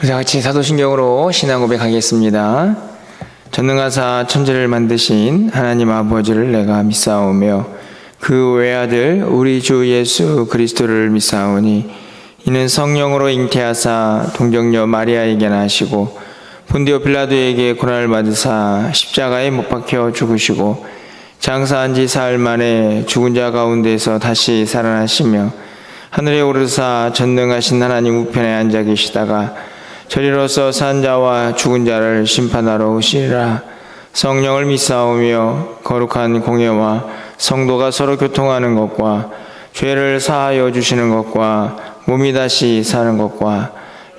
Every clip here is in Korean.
우리 같이 사도신경으로 신앙 고백하겠습니다. 전능하사 천지를 만드신 하나님 아버지를 내가 믿사오며 그 외아들 우리 주 예수 그리스도를 믿사오니 이는 성령으로 잉태하사 동정녀 마리아에게 나시고 본디오 빌라도에게 고난을 받으사 십자가에 못 박혀 죽으시고 장사한 지 사흘 만에 죽은 자 가운데서 다시 살아나시며 하늘에 오르사 전능하신 하나님 우편에 앉아 계시다가 저리로서 산 자와 죽은 자를 심판하러 오시리라. 성령을 믿사오며 거룩한 공예와 성도가 서로 교통하는 것과 죄를 사하여 주시는 것과 몸이 다시 사는 것과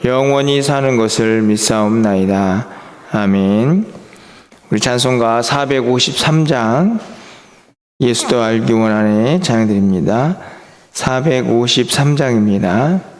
영원히 사는 것을 믿사옵나이다. 아멘. 우리 찬송가 453장 예수도 알기 원하네 찬양드립니다. 453장입니다.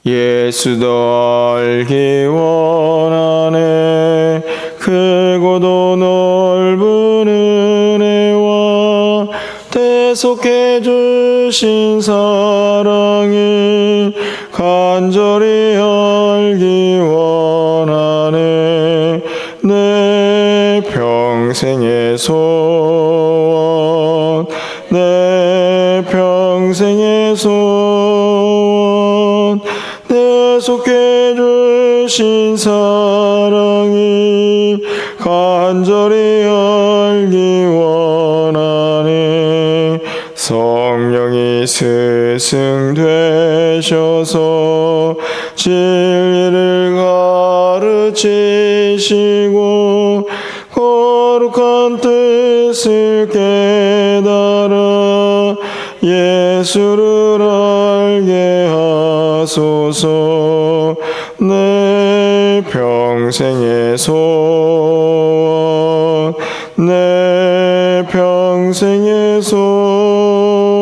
예수도 알기 원하네 크고도 넓은 은혜와 대속해 주신 사랑이 간절히 알기 원하네 내 평생의 소원 내 평생의 소원 대속해 주신 사랑이 간절히 알기 원하네 성령이 스승 되셔서 진리를 가르치시고 거룩한 뜻을 깨달아 예수를 알게 하소서 내 평생의 소원 내 평생의 소원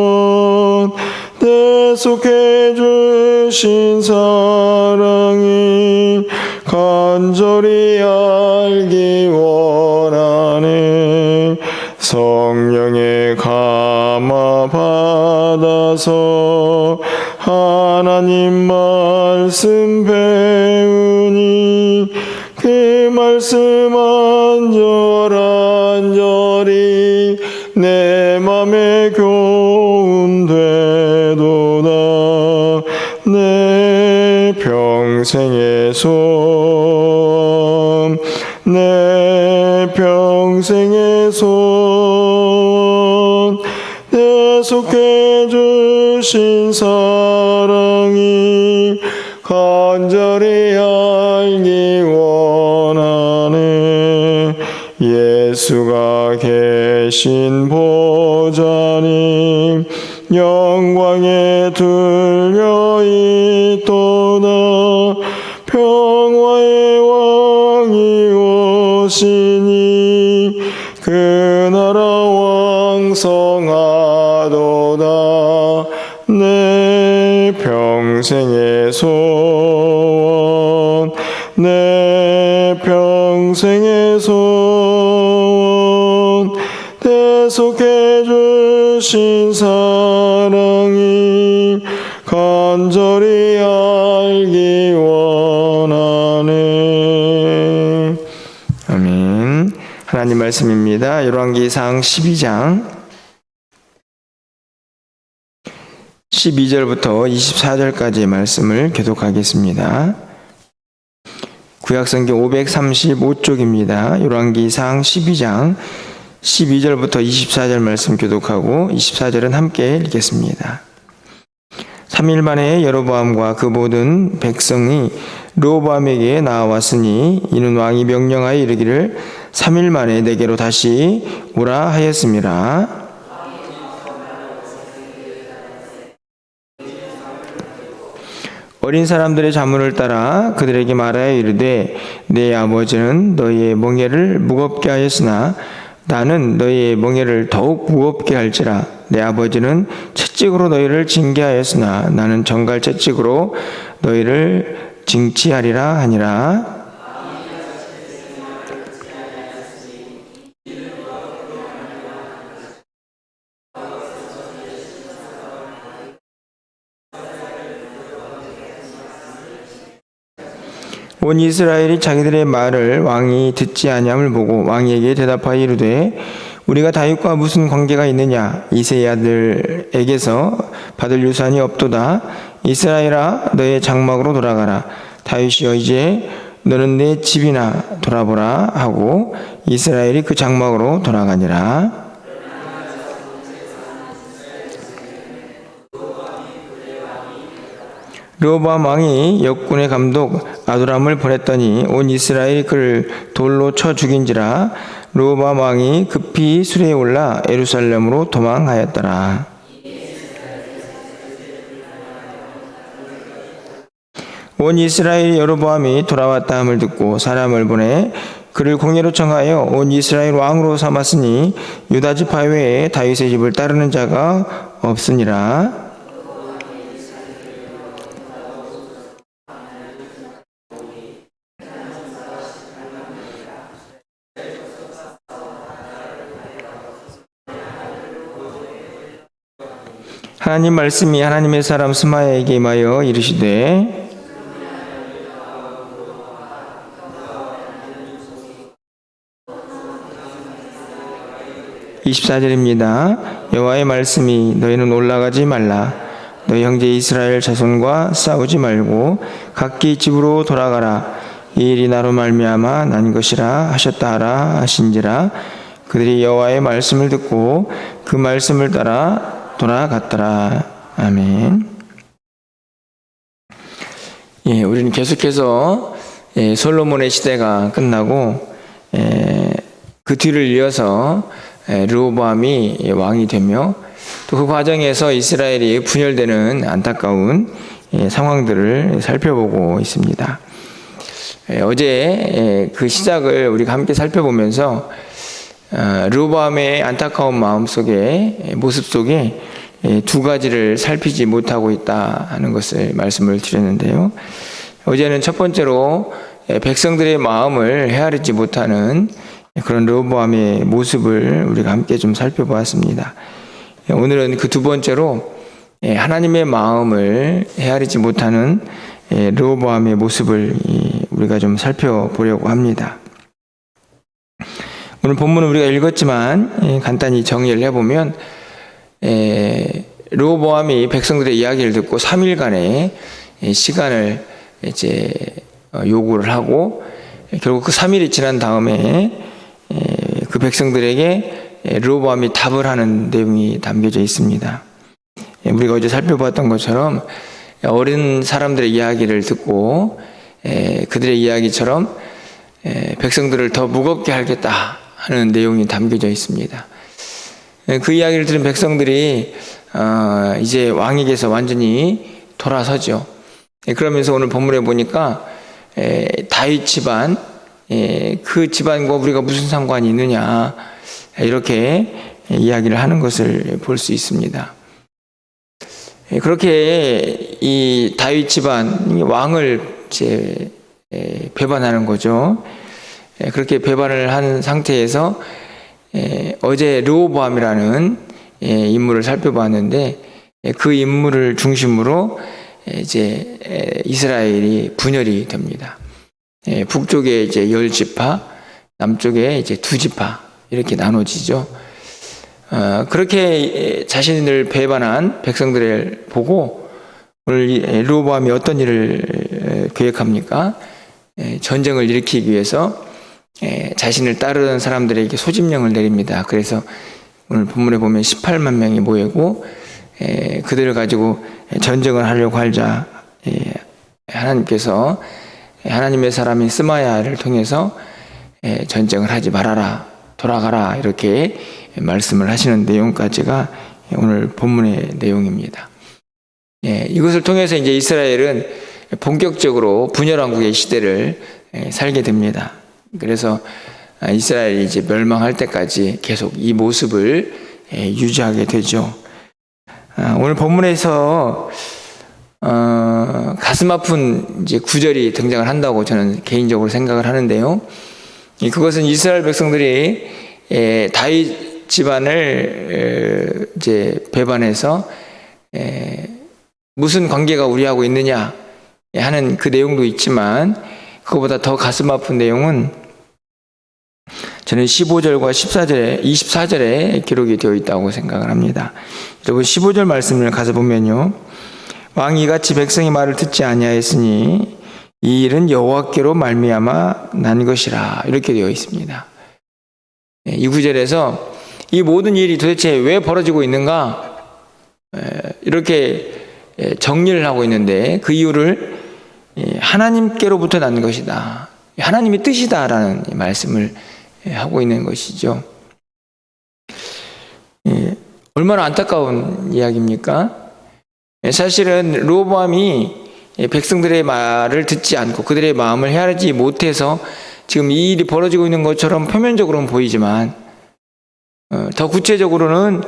대속해 주신 사랑이 간절히 알기 원하네 성령의 감화 받아서 하나님 말씀 배우니 그 말씀 안절안절이 내 맘에 교훈되도다 내 평생의 소원 내 평생의 소원 대속해 주신 사랑이 간절히 알기 원하네 예수가 계신 보좌님 영광에 들려 있도다 평화의 왕이 오시니 그 나라 왕성하도다 내 평생의 소원 내 평생의 소원 대속해 주신 사랑이 간절히 알기 원하네. 아멘. 하나님 말씀입니다. 열왕기상 12장 12절부터 24절까지의 말씀을 교독하겠습니다. 구약성경 535쪽입니다. 열왕기상 12장 12절부터 24절 말씀 교독하고 24절은 함께 읽겠습니다. 3일 만에 여로보암과 그 모든 백성이 르호보암에게 나와왔으니 이는 왕이 명령하여 이르기를 3일 만에 내게로 다시 오라 하였음이라. 어린 사람들의 자문을 따라 그들에게 말하여 이르되 내 아버지는 너희의 멍에를 무겁게 하였으나 나는 너희의 멍에를 더욱 무겁게 할지라. 내 아버지는 채찍으로 너희를 징계하였으나 나는 정갈 채찍으로 너희를 징치하리라 하니라. 온 이스라엘이 자기들의 말을 왕이 듣지 아니함을 보고 왕에게 대답하여 이르되 우리가 다윗과 무슨 관계가 있느냐? 이새의 아들에게서 받을 유산이 없도다. 이스라엘아 너의 장막으로 돌아가라. 다윗이여 이제 너는 내 집이나 돌아보라 하고 이스라엘이 그 장막으로 돌아가니라. 르호보암 왕이 역군의 감독 아두람을 보냈더니 온 이스라엘이 그를 돌로 쳐 죽인지라. 르호보암 왕이 급히 수레에 올라 예루살렘으로 도망하였더라. 온 이스라엘이 여로보암이 돌아왔다 함을 듣고 사람을 보내 그를 공예로 청하여 온 이스라엘 왕으로 삼았으니 유다 지파 외에 다윗의 집을 따르는 자가 없으니라. 하나님 말씀이 하나님의 사람 스마야에게 임하여 이르시되 24절입니다. 여호와의 말씀이 너희는 올라가지 말라. 너희 형제 이스라엘 자손과 싸우지 말고 각기 집으로 돌아가라. 이 일이 나로 말미암아 난 것이라 하셨다 하라 하신지라. 그들이 여호와의 말씀을 듣고 그 말씀을 따라 돌아갔더라. 아멘. 우리는 계속해서 솔로몬의 시대가 끝나고 그 뒤를 이어서 르호보암이 왕이 되며 또 그 과정에서 이스라엘이 분열되는 안타까운 상황들을 살펴보고 있습니다. 어제 그 시작을 우리가 함께 살펴보면서 르호보암의 안타까운 마음 속에 모습 속에 두 가지를 살피지 못하고 있다 하는 것을 말씀을 드렸는데요. 어제는 첫 번째로 백성들의 마음을 헤아리지 못하는 그런 르호보암의 모습을 우리가 함께 좀 살펴보았습니다. 오늘은 그 두 번째로 하나님의 마음을 헤아리지 못하는 르호보암의 모습을 우리가 좀 살펴보려고 합니다. 오늘 본문은 우리가 읽었지만 간단히 정리를 해보면 르호보암이 백성들의 이야기를 듣고 3일간의 시간을 이제 요구를 하고 결국 그 3일이 지난 다음에 그 백성들에게 르호보암이 답을 하는 내용이 담겨져 있습니다. 우리가 어제 살펴봤던 것처럼 어린 사람들의 이야기를 듣고 그들의 이야기처럼 백성들을 더 무겁게 하겠다 하는 내용이 담겨져 있습니다. 그 이야기를 들은 백성들이 이제 왕에게서 완전히 돌아서죠. 그러면서 오늘 본문에 보니까 다윗 집안, 그 집안과 우리가 무슨 상관이 있느냐 이렇게 이야기를 하는 것을 볼 수 있습니다. 그렇게 이 다윗 집안 왕을 이제 배반하는 거죠. 그렇게 배반을 한 상태에서 어제 르호보암이라는 인물을 살펴봤는데 그 인물을 중심으로 이제 이스라엘이 분열이 됩니다. 북쪽에 이제 10지파, 남쪽에 이제 2지파 이렇게 나눠지죠. 그렇게 자신을 배반한 백성들을 보고 오늘 르호보암이 어떤 일을 계획합니까? 전쟁을 일으키기 위해서 자신을 따르던 사람들에게 소집령을 내립니다. 그래서 오늘 본문에 보면 18만 명이 모이고 그들을 가지고 전쟁을 하려고 하자 하나님께서 하나님의 사람인 스마야를 통해서 전쟁을 하지 말아라, 돌아가라 이렇게 말씀을 하시는 내용까지가 오늘 본문의 내용입니다. 이것을 통해서 이제 이스라엘은 본격적으로 분열왕국의 시대를 살게 됩니다. 그래서 이스라엘이 이제 멸망할 때까지 계속 이 모습을 유지하게 되죠. 오늘 본문에서 가슴 아픈 이제 구절이 등장을 한다고 저는 개인적으로 생각을 하는데요. 그것은 이스라엘 백성들이 다윗 집안을 이제 배반해서 무슨 관계가 우리하고 있느냐 하는 그 내용도 있지만 그거보다 더 가슴 아픈 내용은 저는 15절과 24절에 기록이 되어 있다고 생각을 합니다. 여러분 15절 말씀을 가서 보면요, 왕이 이같이 백성의 말을 듣지 아니하였으니 이 일은 여호와께로 말미암아 난 것이라, 이렇게 되어 있습니다. 이 구절에서 이 모든 일이 도대체 왜 벌어지고 있는가, 이렇게 정리를 하고 있는데, 그 이유를 하나님께로부터 난 것이다, 하나님의 뜻이다라는 말씀을 하고 있는 것이죠. 얼마나 안타까운 이야기입니까? 사실은 르호보암이 백성들의 말을 듣지 않고 그들의 마음을 헤아리지 못해서 지금 이 일이 벌어지고 있는 것처럼 표면적으로는 보이지만, 더 구체적으로는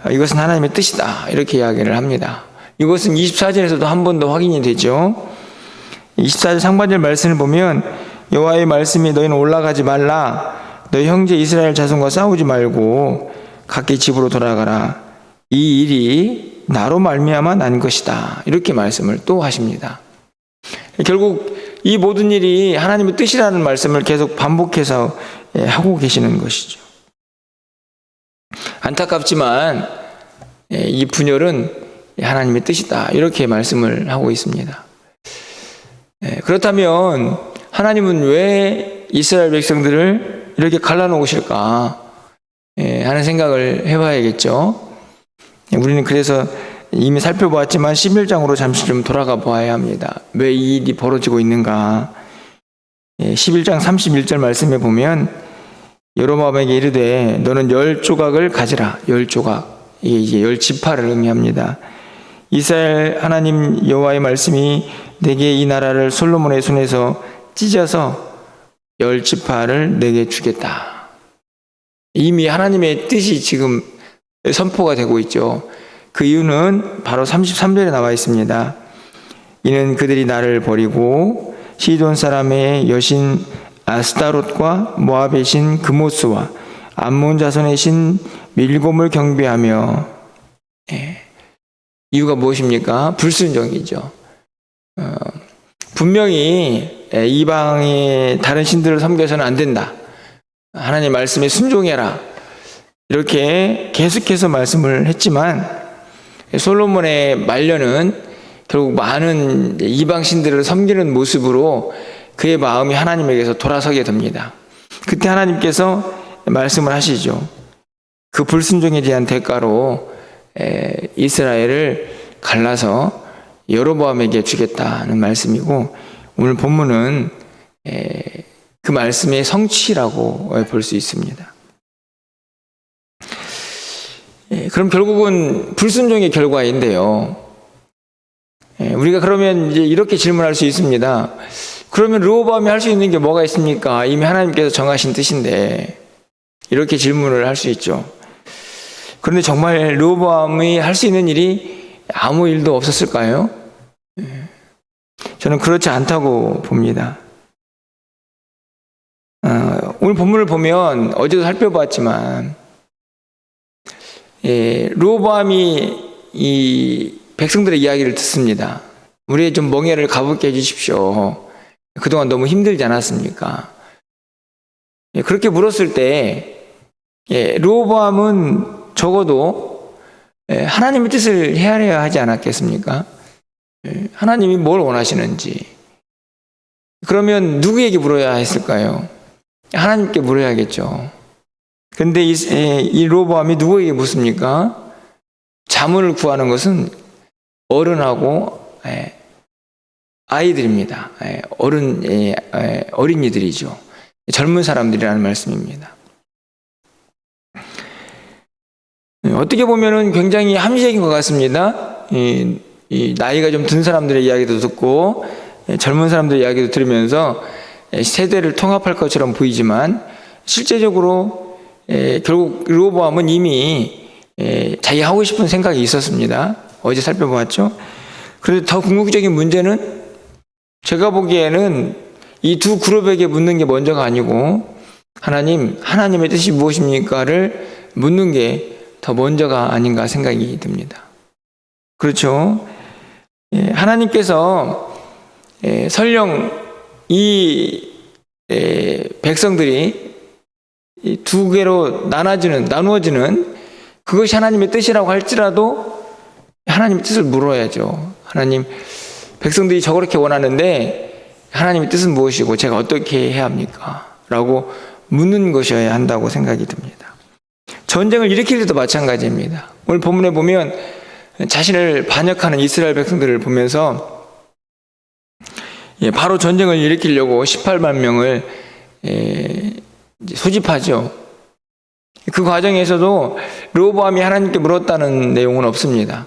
이것은 하나님의 뜻이다, 이렇게 이야기를 합니다. 이것은 24절에서도 한 번 더 확인이 되죠. 24절 상반절 말씀을 보면 여호와의 말씀이 너희는 올라가지 말라, 너희 형제 이스라엘 자손과 싸우지 말고 각기 집으로 돌아가라, 이 일이 나로 말미암아 난 것이다, 이렇게 말씀을 또 하십니다. 결국 이 모든 일이 하나님의 뜻이라는 말씀을 계속 반복해서 하고 계시는 것이죠. 안타깝지만 이 분열은 하나님의 뜻이다, 이렇게 말씀을 하고 있습니다. 그렇다면 하나님은 왜 이스라엘 백성들을 이렇게 갈라놓으실까 하는 생각을 해봐야겠죠. 우리는 그래서 이미 살펴보았지만 11장으로 잠시 좀 돌아가 보아야 합니다. 왜 이 일이 벌어지고 있는가. 11장 31절 말씀에 보면 여로보암에게 이르되 너는 10조각을 가지라. 10조각, 이게 이제 10지파를 의미합니다. 이스라엘 하나님 여호와의 말씀이 내게 이 나라를 솔로몬의 손에서 찢어서 10지파를 내게 주겠다. 이미 하나님의 뜻이 지금 선포가 되고 있죠. 그 이유는 바로 33절에 나와 있습니다. 이는 그들이 나를 버리고 시돈 사람의 여신 아스타롯과 모압의 신 그모스와 암몬 자손의 신 밀곰을 경배하며, 이유가 무엇입니까? 불순종이죠. 분명히 이방의 다른 신들을 섬겨서는 안 된다, 하나님 말씀에 순종해라, 이렇게 계속해서 말씀을 했지만 솔로몬의 말년은 결국 많은 이방 신들을 섬기는 모습으로 그의 마음이 하나님에게서 돌아서게 됩니다. 그때 하나님께서 말씀을 하시죠. 그 불순종에 대한 대가로 이스라엘을 갈라서 여로보암에게 주겠다는 말씀이고, 오늘 본문은 그 말씀의 성취라고 볼 수 있습니다. 그럼 결국은 불순종의 결과인데요. 우리가 그러면 이제 이렇게 질문할 수 있습니다. 그러면 르호보암이 할 수 있는 게 뭐가 있습니까? 이미 하나님께서 정하신 뜻인데, 이렇게 질문을 할 수 있죠. 그런데 정말 르호보암이 할 수 있는 일이 아무 일도 없었을까요? 저는 그렇지 않다고 봅니다. 오늘 본문을 보면 어제도 살펴봤지만, 르호보암이 이 백성들의 이야기를 듣습니다. 우리의 좀 멍에를 가볍게 해주십시오. 그동안 너무 힘들지 않았습니까? 그렇게 물었을 때 르호보암은 적어도 하나님의 뜻을 헤아려야 하지 않았겠습니까? 하나님이 뭘 원하시는지. 그러면 누구에게 물어야 했을까요? 하나님께 물어야겠죠. 근데 이 르호보암이 누구에게 묻습니까? 자문을 구하는 것은 어른하고 아이들입니다. 어린이들이죠. 젊은 사람들이라는 말씀입니다. 어떻게 보면은 굉장히 합리적인 것 같습니다. 이 나이가 좀 든 사람들의 이야기도 듣고 젊은 사람들의 이야기도 들으면서 세대를 통합할 것처럼 보이지만, 실제적으로 결국 르호보암은 이미 자기 하고 싶은 생각이 있었습니다. 어제 살펴보았죠. 그런데 더 궁극적인 문제는 제가 보기에는 이 두 그룹에게 묻는 게 먼저가 아니고 하나님의 뜻이 무엇입니까를 묻는 게 더 먼저가 아닌가 생각이 듭니다. 그렇죠. 하나님께서 설령 이 백성들이 이 두 개로 나누어지는 그것이 하나님의 뜻이라고 할지라도 하나님의 뜻을 물어야죠. 하나님, 백성들이 저렇게 원하는데 하나님의 뜻은 무엇이고 제가 어떻게 해야 합니까? 라고 묻는 것이어야 한다고 생각이 듭니다. 전쟁을 일으킬 때도 마찬가지입니다. 오늘 본문에 보면 자신을 반역하는 이스라엘 백성들을 보면서 바로 전쟁을 일으키려고 18만 명을 소집하죠. 그 과정에서도 르호보암이 하나님께 물었다는 내용은 없습니다.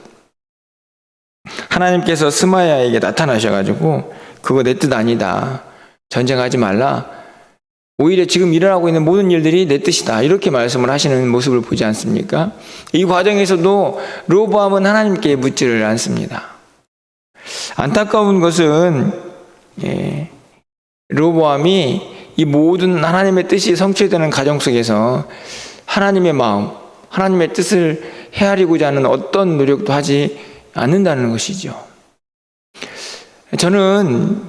하나님께서 스마야에게 나타나셔가지고 그거 내 뜻 아니다. 전쟁하지 말라. 오히려 지금 일어나고 있는 모든 일들이 내 뜻이다. 이렇게 말씀을 하시는 모습을 보지 않습니까? 이 과정에서도 르호보암은 하나님께 묻지를 않습니다. 안타까운 것은 르호보암이 이 모든 하나님의 뜻이 성취되는 과정 속에서 하나님의 마음, 하나님의 뜻을 헤아리고자 하는 어떤 노력도 하지 않는다는 것이죠. 저는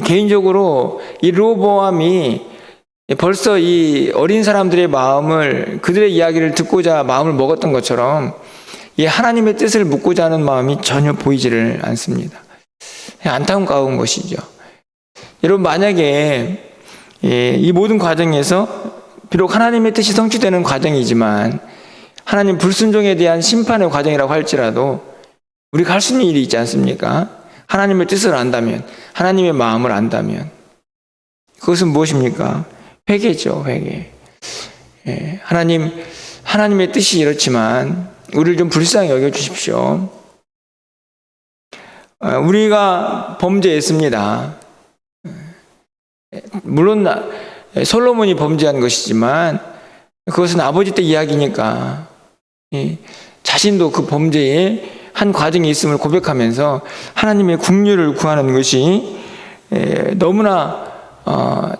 개인적으로 이 르호보암이 벌써 이 어린 사람들의 마음을, 그들의 이야기를 듣고자 마음을 먹었던 것처럼 이 하나님의 뜻을 묻고자 하는 마음이 전혀 보이지를 않습니다. 안타까운 것이죠. 여러분, 만약에 이 모든 과정에서 비록 하나님의 뜻이 성취되는 과정이지만 하나님 불순종에 대한 심판의 과정이라고 할지라도 우리가 할 수 있는 일이 있지 않습니까? 하나님의 뜻을 안다면, 하나님의 마음을 안다면 그것은 무엇입니까? 회개죠, 회개. 하나님의 뜻이 이렇지만 우리를 좀 불쌍히 여겨주십시오. 우리가 범죄했습니다. 물론 솔로몬이 범죄한 것이지만 그것은 아버지 때 이야기니까 자신도 그 범죄의 한 과정이 있음을 고백하면서 하나님의 긍휼을 구하는 것이 너무나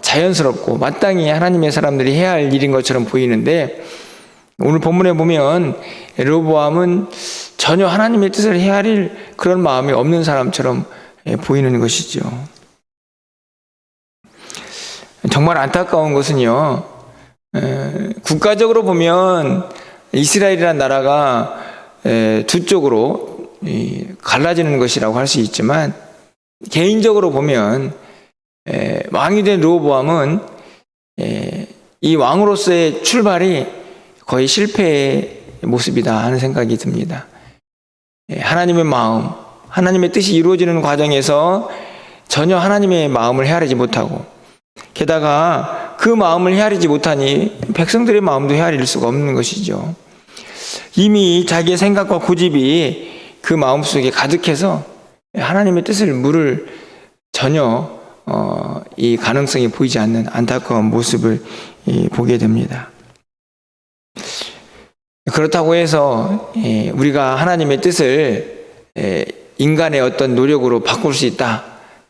자연스럽고 마땅히 하나님의 사람들이 해야 할 일인 것처럼 보이는데, 오늘 본문에 보면 르호보암은 전혀 하나님의 뜻을 헤아릴 그런 마음이 없는 사람처럼 보이는 것이죠. 정말 안타까운 것은요, 국가적으로 보면 이스라엘이라는 나라가 두 쪽으로 갈라지는 것이라고 할 수 있지만, 개인적으로 보면 왕이 된 르호보암은 이 왕으로서의 출발이 거의 실패의 모습이다 하는 생각이 듭니다. 하나님의 마음, 하나님의 뜻이 이루어지는 과정에서 전혀 하나님의 마음을 헤아리지 못하고, 게다가 그 마음을 헤아리지 못하니 백성들의 마음도 헤아릴 수가 없는 것이죠. 이미 자기의 생각과 고집이 그 마음속에 가득해서 하나님의 뜻을 물을 전혀 이 가능성이 보이지 않는 안타까운 모습을 보게 됩니다. 그렇다고 해서 우리가 하나님의 뜻을 인간의 어떤 노력으로 바꿀 수 있다,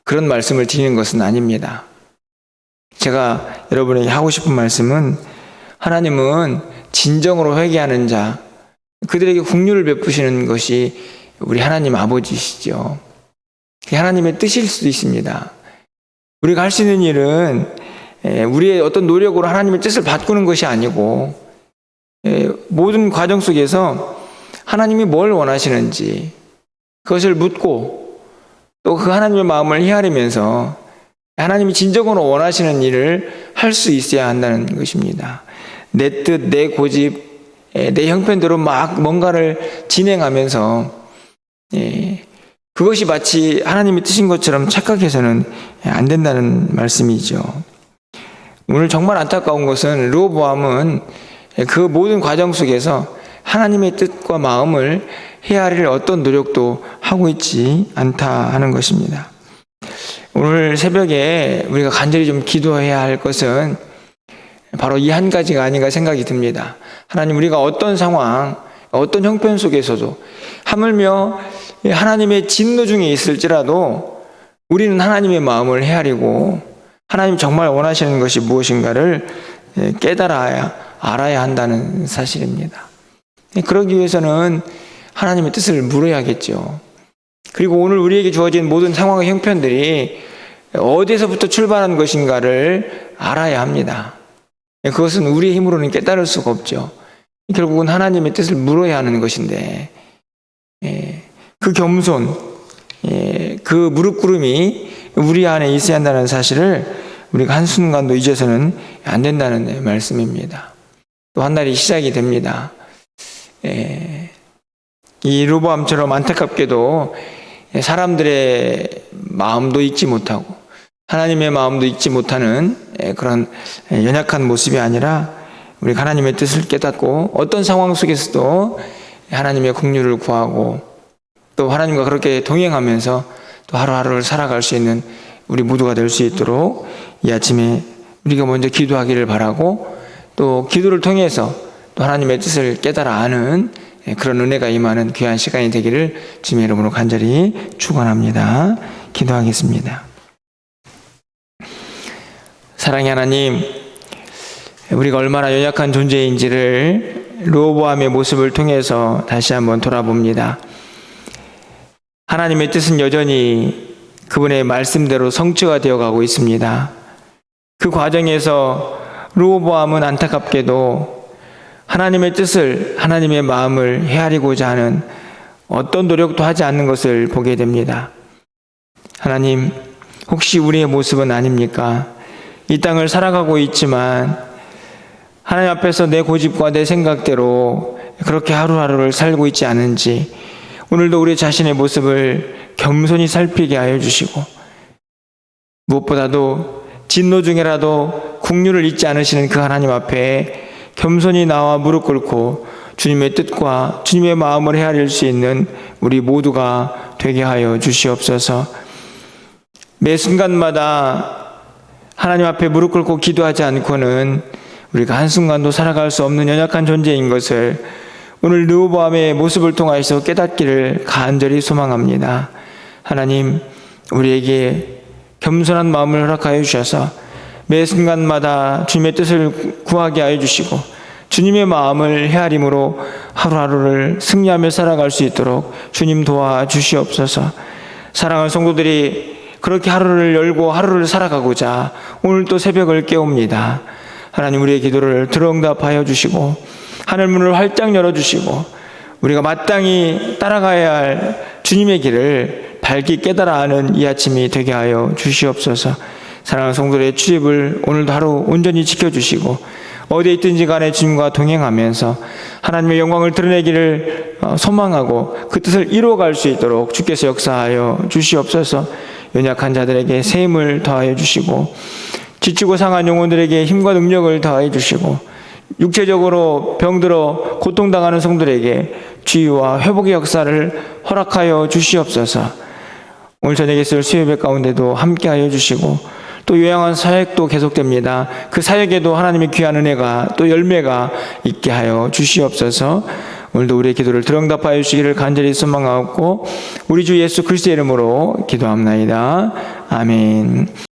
그런 말씀을 드리는 것은 아닙니다. 제가 여러분에게 하고 싶은 말씀은, 하나님은 진정으로 회개하는 자, 그들에게 긍휼을 베푸시는 것이 우리 하나님 아버지시죠. 그게 하나님의 뜻일 수도 있습니다. 우리가 할 수 있는 일은 우리의 어떤 노력으로 하나님의 뜻을 바꾸는 것이 아니고, 모든 과정 속에서 하나님이 뭘 원하시는지 그것을 묻고 또 그 하나님의 마음을 헤아리면서 하나님이 진정으로 원하시는 일을 할 수 있어야 한다는 것입니다. 내 뜻, 내 고집, 내 형편대로 막 뭔가를 진행하면서 그것이 마치 하나님의 뜻인 것처럼 착각해서는 안 된다는 말씀이죠. 오늘 정말 안타까운 것은 르호보암은 그 모든 과정 속에서 하나님의 뜻과 마음을 헤아릴 어떤 노력도 하고 있지 않다 하는 것입니다. 오늘 새벽에 우리가 간절히 좀 기도해야 할 것은 바로 이 한 가지가 아닌가 생각이 듭니다. 하나님, 우리가 어떤 상황, 어떤 형편 속에서도 하물며 하나님의 진노 중에 있을지라도 우리는 하나님의 마음을 헤아리고 하나님 정말 원하시는 것이 무엇인가를 깨달아야, 알아야 한다는 사실입니다. 그러기 위해서는 하나님의 뜻을 물어야겠죠. 그리고 오늘 우리에게 주어진 모든 상황의 형편들이 어디에서부터 출발한 것인가를 알아야 합니다. 그것은 우리의 힘으로는 깨달을 수가 없죠. 결국은 하나님의 뜻을 물어야 하는 것인데, 그 겸손, 그 무릎 꿇음이 우리 안에 있어야 한다는 사실을 우리가 한순간도 잊어서는 안 된다는 말씀입니다. 또 한 날이 시작이 됩니다. 이 로보암처럼 안타깝게도 사람들의 마음도 잊지 못하고 하나님의 마음도 잊지 못하는 그런 연약한 모습이 아니라 우리 하나님의 뜻을 깨닫고 어떤 상황 속에서도 하나님의 긍휼을 구하고 또 하나님과 그렇게 동행하면서 또 하루하루를 살아갈 수 있는 우리 모두가 될 수 있도록 이 아침에 우리가 먼저 기도하기를 바라고 또 기도를 통해서 또 하나님의 뜻을 깨달아 아는 그런 은혜가 임하는 귀한 시간이 되기를 주님의 이름으로 간절히 축원합니다. 기도하겠습니다. 사랑의 하나님, 우리가 얼마나 연약한 존재인지를 르호보암의 모습을 통해서 다시 한번 돌아봅니다. 하나님의 뜻은 여전히 그분의 말씀대로 성취가 되어가고 있습니다. 그 과정에서 르호보암은 안타깝게도 하나님의 뜻을, 하나님의 마음을 헤아리고자 하는 어떤 노력도 하지 않는 것을 보게 됩니다. 하나님, 혹시 우리의 모습은 아닙니까? 이 땅을 살아가고 있지만 하나님 앞에서 내 고집과 내 생각대로 그렇게 하루하루를 살고 있지 않은지 오늘도 우리 자신의 모습을 겸손히 살피게 하여 주시고 무엇보다도 진노 중에라도 긍휼을 잊지 않으시는 그 하나님 앞에 겸손히 나와 무릎 꿇고 주님의 뜻과 주님의 마음을 헤아릴 수 있는 우리 모두가 되게 하여 주시옵소서. 매 순간마다 하나님 앞에 무릎 꿇고 기도하지 않고는 우리가 한순간도 살아갈 수 없는 연약한 존재인 것을 오늘 르호보암의 모습을 통해서 깨닫기를 간절히 소망합니다. 하나님, 우리에게 겸손한 마음을 허락하여 주셔서 매 순간마다 주님의 뜻을 구하게 하여 주시고 주님의 마음을 헤아림으로 하루하루를 승리하며 살아갈 수 있도록 주님 도와주시옵소서. 사랑하는 성도들이 그렇게 하루를 열고 하루를 살아가고자 오늘 또 새벽을 깨웁니다. 하나님, 우리의 기도를 들어응답하여 주시고 하늘문을 활짝 열어주시고 우리가 마땅히 따라가야 할 주님의 길을 밝게 깨달아 아는 이 아침이 되게 하여 주시옵소서. 사랑하는 성도들의 출입을 오늘도 하루 온전히 지켜주시고 어디에 있든지 간에 주님과 동행하면서 하나님의 영광을 드러내기를 소망하고 그 뜻을 이루어갈 수 있도록 주께서 역사하여 주시옵소서. 연약한 자들에게 새 힘을 더하여 주시고 지치고 상한 영혼들에게 힘과 능력을 더하여 주시고 육체적으로 병들어 고통당하는 성들에게 치유와 회복의 역사를 허락하여 주시옵소서. 오늘 저녁에 있을 수요예배 가운데도 함께하여 주시고 또 요양원 사역도 계속됩니다. 그 사역에도 하나님의 귀한 은혜가 또 열매가 있게 하여 주시옵소서. 오늘도 우리의 기도를 들응답하여 주시기를 간절히 소망하고 우리 주 예수 그리스도의 이름으로 기도합나이다. 아멘.